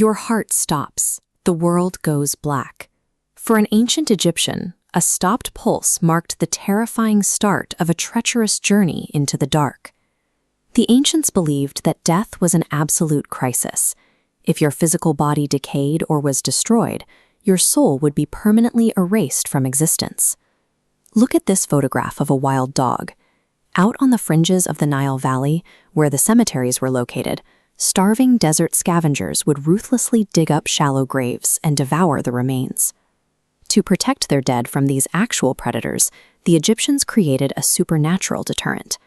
Your heart stops. The world goes black. For an ancient Egyptian, a stopped pulse marked the terrifying start of a treacherous journey into the dark. The ancients believed that death was an absolute crisis. If your physical body decayed or was destroyed, your soul would be permanently erased from existence. Look at this photograph of a wild dog. Out on the fringes of the Nile Valley, where the cemeteries were located, starving desert scavengers would ruthlessly dig up shallow graves and devour the remains. To protect their dead from these actual predators, the Egyptians created a supernatural deterrent.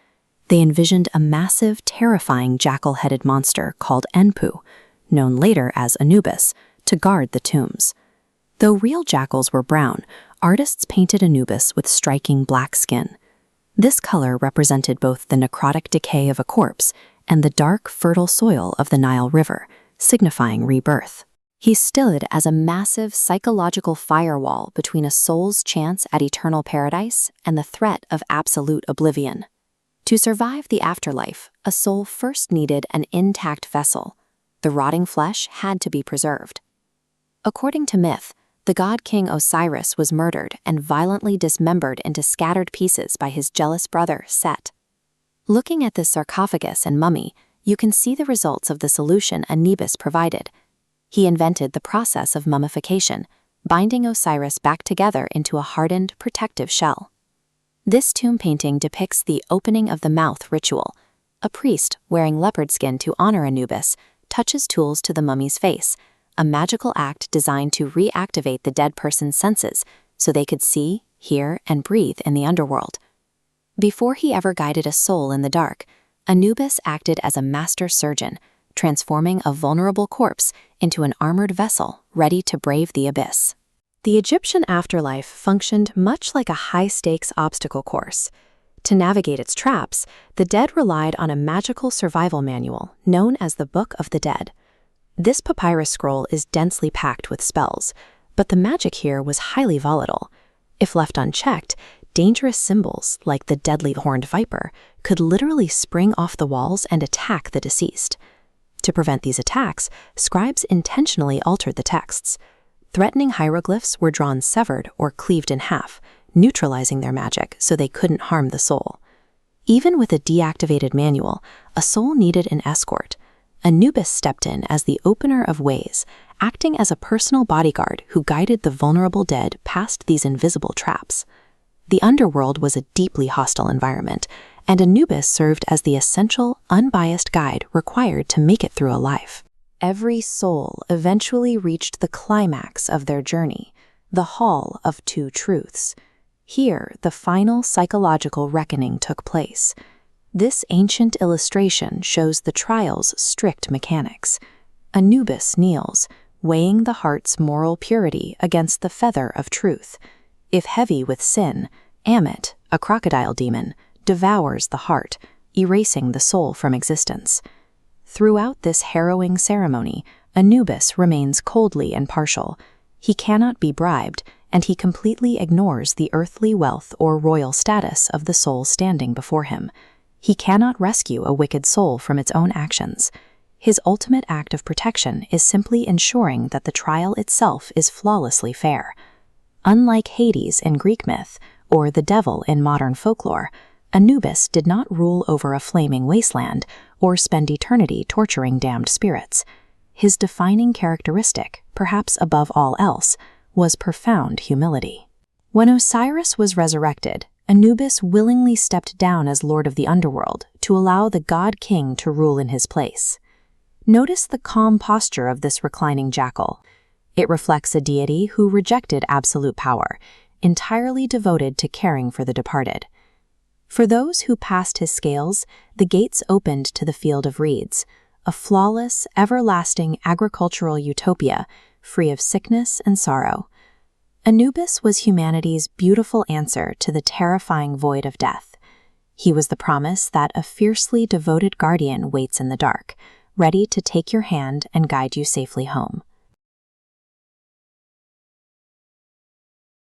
They envisioned a massive, terrifying jackal-headed monster called Enpu, known later as Anubis, to guard the tombs. Though real jackals were brown, artists painted Anubis with striking black skin. This color represented both the necrotic decay of a corpse and the dark, fertile soil of the Nile River, signifying rebirth. He stood as a massive psychological firewall between a soul's chance at eternal paradise and the threat of absolute oblivion. To survive the afterlife, a soul first needed an intact vessel. The rotting flesh had to be preserved. According to myth, the god-king Osiris was murdered and violently dismembered into scattered pieces by his jealous brother, Set. Looking at this sarcophagus and mummy, you can see the results of the solution Anubis provided. He invented the process of mummification, binding Osiris back together into a hardened, protective shell. This tomb painting depicts the opening of the mouth ritual. A priest, wearing leopard skin to honor Anubis, touches tools to the mummy's face, a magical act designed to reactivate the dead person's senses so they could see, hear, and breathe in the underworld. Before he ever guided a soul in the dark, Anubis acted as a master surgeon, transforming a vulnerable corpse into an armored vessel ready to brave the abyss. The Egyptian afterlife functioned much like a high-stakes obstacle course. To navigate its traps, the dead relied on a magical survival manual known as the Book of the Dead. This papyrus scroll is densely packed with spells, but the magic here was highly volatile. If left unchecked, dangerous symbols, like the deadly horned viper, could literally spring off the walls and attack the deceased. To prevent these attacks, scribes intentionally altered the texts. Threatening hieroglyphs were drawn severed or cleaved in half, neutralizing their magic so they couldn't harm the soul. Even with a deactivated manual, a soul needed an escort. Anubis stepped in as the opener of ways, acting as a personal bodyguard who guided the vulnerable dead past these invisible traps. The underworld was a deeply hostile environment, and Anubis served as the essential, unbiased guide required to make it through alive. Every soul eventually reached the climax of their journey, the Hall of Two Truths. Here, the final psychological reckoning took place. This ancient illustration shows the trial's strict mechanics. Anubis kneels, weighing the heart's moral purity against the feather of truth. If heavy with sin, Amit, a crocodile demon, devours the heart, erasing the soul from existence. Throughout this harrowing ceremony, Anubis remains coldly impartial. He cannot be bribed, and he completely ignores the earthly wealth or royal status of the soul standing before him. He cannot rescue a wicked soul from its own actions. His ultimate act of protection is simply ensuring that the trial itself is flawlessly fair. Unlike Hades in Greek myth, or the devil in modern folklore, Anubis did not rule over a flaming wasteland or spend eternity torturing damned spirits. His defining characteristic, perhaps above all else, was profound humility. When Osiris was resurrected, Anubis willingly stepped down as lord of the underworld to allow the god-king to rule in his place. Notice the calm posture of this reclining jackal. It reflects a deity who rejected absolute power, entirely devoted to caring for the departed. For those who passed his scales, the gates opened to the field of reeds, a flawless, everlasting agricultural utopia, free of sickness and sorrow. Anubis was humanity's beautiful answer to the terrifying void of death. He was the promise that a fiercely devoted guardian waits in the dark, ready to take your hand and guide you safely home.